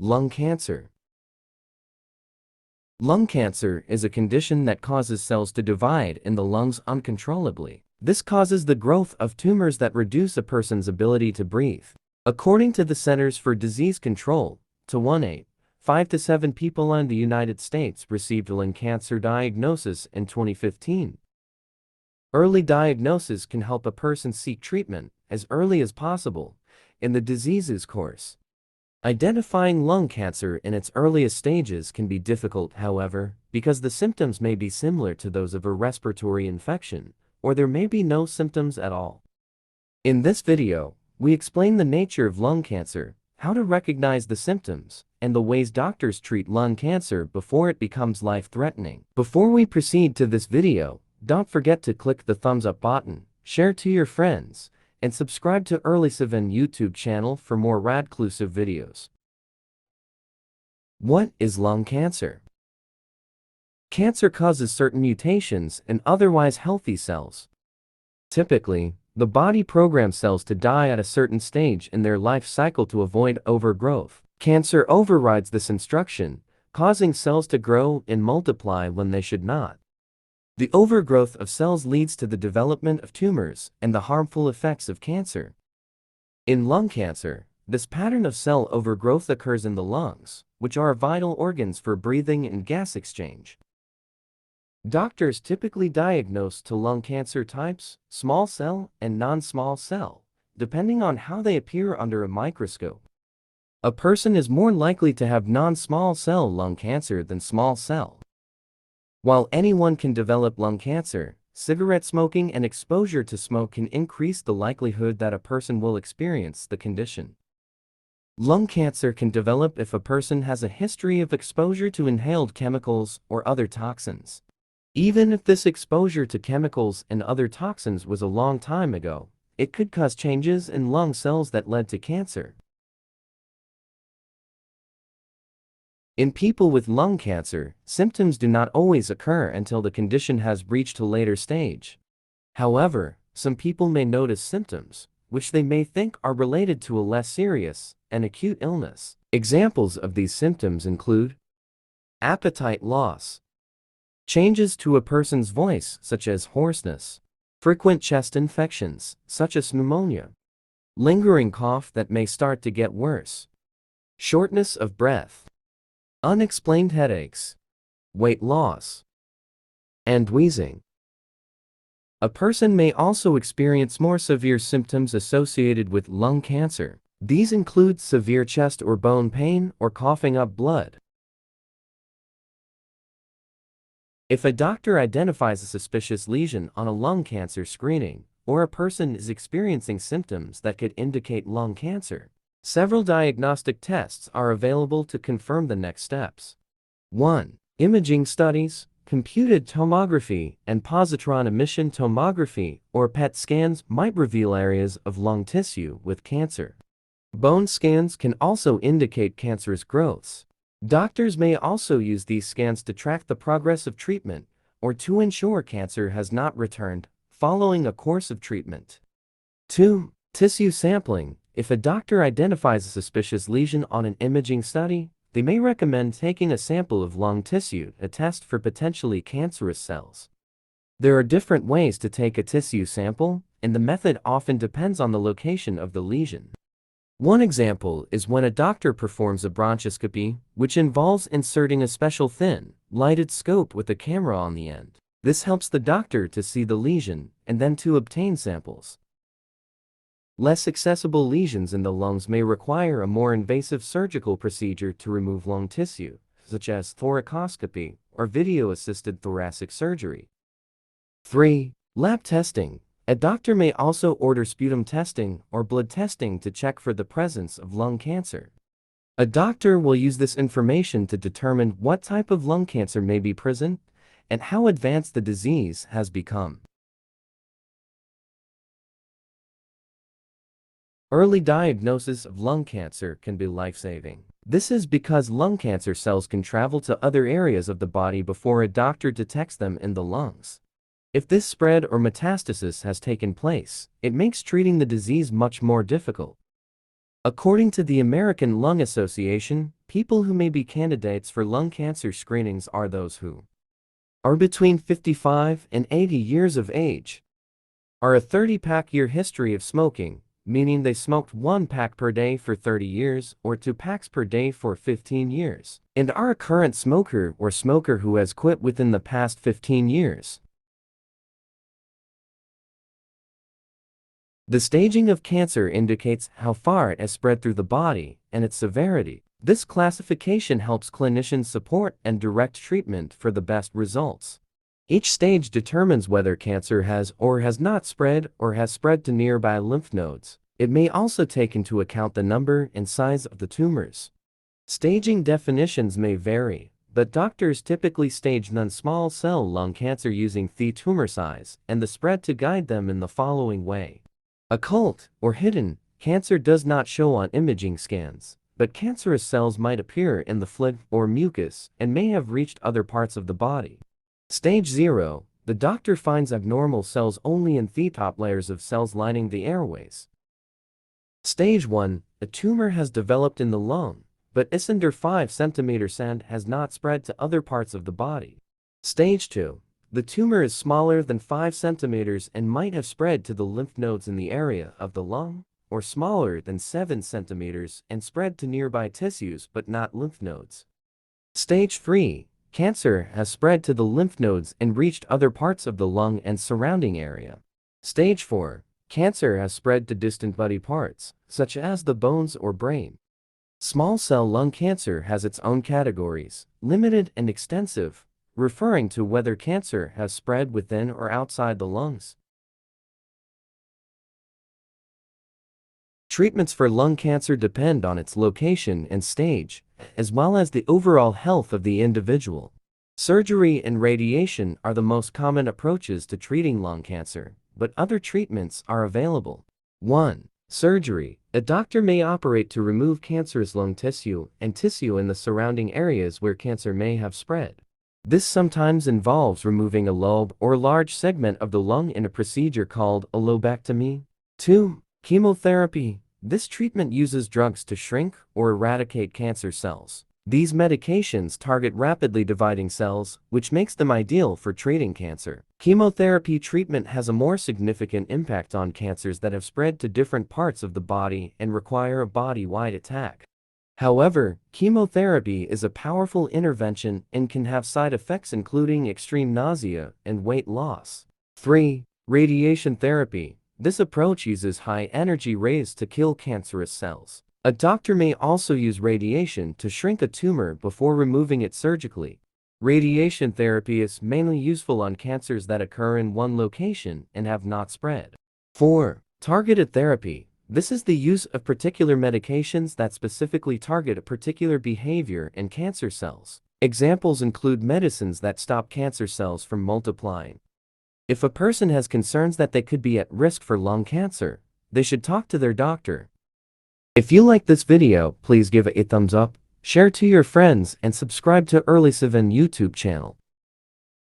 Lung cancer. Lung cancer is a condition that causes cells to divide in the lungs uncontrollably. This causes the growth of tumors that reduce a person's ability to breathe. According to the Centers for Disease Control, 5 to 7 people in the United States received a lung cancer diagnosis in 2015. Early diagnosis can help a person seek treatment as early as possible in the disease's course. Identifying lung cancer in its earliest stages can be difficult, however, because the symptoms may be similar to those of a respiratory infection, or there may be no symptoms at all. In this video, we explain the nature of lung cancer, how to recognize the symptoms, and the ways doctors treat lung cancer before it becomes life-threatening. Before we proceed to this video, don't forget to click the thumbs up button, share to your friends, and subscribe to Earlyseven YouTube channel for more radclusive videos. What is lung cancer? Cancer causes certain mutations in otherwise healthy cells. Typically, the body programs cells to die at a certain stage in their life cycle to avoid overgrowth. Cancer overrides this instruction, causing cells to grow and multiply when they should not. The overgrowth of cells leads to the development of tumors and the harmful effects of cancer. In lung cancer, this pattern of cell overgrowth occurs in the lungs, which are vital organs for breathing and gas exchange. Doctors typically diagnose two lung cancer types, small cell and non-small cell, depending on how they appear under a microscope. A person is more likely to have non-small cell lung cancer than small cell. While anyone can develop lung cancer, cigarette smoking and exposure to smoke can increase the likelihood that a person will experience the condition. Lung cancer can develop if a person has a history of exposure to inhaled chemicals or other toxins. Even if this exposure to chemicals and other toxins was a long time ago, it could cause changes in lung cells that led to cancer. In people with lung cancer, symptoms do not always occur until the condition has reached a later stage. However, some people may notice symptoms, which they may think are related to a less serious and acute illness. Examples of these symptoms include appetite loss, changes to a person's voice such as hoarseness, frequent chest infections such as pneumonia, lingering cough that may start to get worse, shortness of breath, unexplained headaches, weight loss, and wheezing. A person may also experience more severe symptoms associated with lung cancer. These include severe chest or bone pain or coughing up blood. If a doctor identifies a suspicious lesion on a lung cancer screening, or a person is experiencing symptoms that could indicate lung cancer, several diagnostic tests are available to confirm the next steps. 1. Imaging studies, computed tomography, and positron emission tomography, or PET scans, might reveal areas of lung tissue with cancer. Bone scans can also indicate cancerous growths. Doctors may also use these scans to track the progress of treatment or to ensure cancer has not returned following a course of treatment. 2. Tissue sampling. If a doctor identifies a suspicious lesion on an imaging study, they may recommend taking a sample of lung tissue to test for potentially cancerous cells. There are different ways to take a tissue sample, and the method often depends on the location of the lesion. One example is when a doctor performs a bronchoscopy, which involves inserting a special thin, lighted scope with a camera on the end. This helps the doctor to see the lesion and then to obtain samples. Less accessible lesions in the lungs may require a more invasive surgical procedure to remove lung tissue, such as thoracoscopy or video-assisted thoracic surgery. 3. Lab testing. A doctor may also order sputum testing or blood testing to check for the presence of lung cancer. A doctor will use this information to determine what type of lung cancer may be present and how advanced the disease has become. Early diagnosis of lung cancer can be life-saving. This is because lung cancer cells can travel to other areas of the body before a doctor detects them in the lungs. If this spread or metastasis has taken place, it makes treating the disease much more difficult. According to the American Lung Association, People who may be candidates for lung cancer screenings are those who are between 55 and 80 years of age, are a 30-pack-year history of smoking, meaning they smoked 1 pack per day for 30 years or 2 packs per day for 15 years, and are a current smoker or smoker who has quit within the past 15 years. The staging of cancer indicates how far it has spread through the body and its severity. This classification helps clinicians support and direct treatment for the best results. Each stage determines whether cancer has or has not spread or has spread to nearby lymph nodes. It may also take into account the number and size of the tumors. Staging definitions may vary, but doctors typically stage non-small cell lung cancer using the tumor size and the spread to guide them in the following way. Occult or hidden cancer does not show on imaging scans, but cancerous cells might appear in the fluid or mucus and may have reached other parts of the body. Stage 0, the doctor finds abnormal cells only in the top layers of cells lining the airways. Stage 1, a tumor has developed in the lung, but is under 5 cm and has not spread to other parts of the body. Stage 2, the tumor is smaller than 5 cm and might have spread to the lymph nodes in the area of the lung, or smaller than 7 cm and spread to nearby tissues but not lymph nodes. Stage 3, cancer has spread to the lymph nodes and reached other parts of the lung and surrounding area. Stage 4, cancer has spread to distant body parts, such as the bones or brain. Small cell lung cancer has its own categories, limited and extensive, referring to whether cancer has spread within or outside the lungs. Treatments for lung cancer depend on its location and stage, as well as the overall health of the individual. Surgery and radiation are the most common approaches to treating lung cancer, but other treatments are available. 1. Surgery. A doctor may operate to remove cancerous lung tissue and tissue in the surrounding areas where cancer may have spread. This sometimes involves removing a lobe or large segment of the lung in a procedure called a lobectomy. 2. Chemotherapy. This treatment uses drugs to shrink or eradicate cancer cells. These medications target rapidly dividing cells, which makes them ideal for treating cancer. Chemotherapy treatment has a more significant impact on cancers that have spread to different parts of the body and require a body-wide attack. However, chemotherapy is a powerful intervention and can have side effects including extreme nausea and weight loss. 3. Radiation therapy. This approach uses high-energy rays to kill cancerous cells. A doctor may also use radiation to shrink a tumor before removing it surgically. Radiation therapy is mainly useful on cancers that occur in one location and have not spread. 4. Targeted therapy. This is the use of particular medications that specifically target a particular behavior in cancer cells. Examples include medicines that stop cancer cells from multiplying. If a person has concerns that they could be at risk for lung cancer, they should talk to their doctor. If you like this video, please give it a thumbs up, share to your friends, and subscribe to Earlyseven YouTube channel.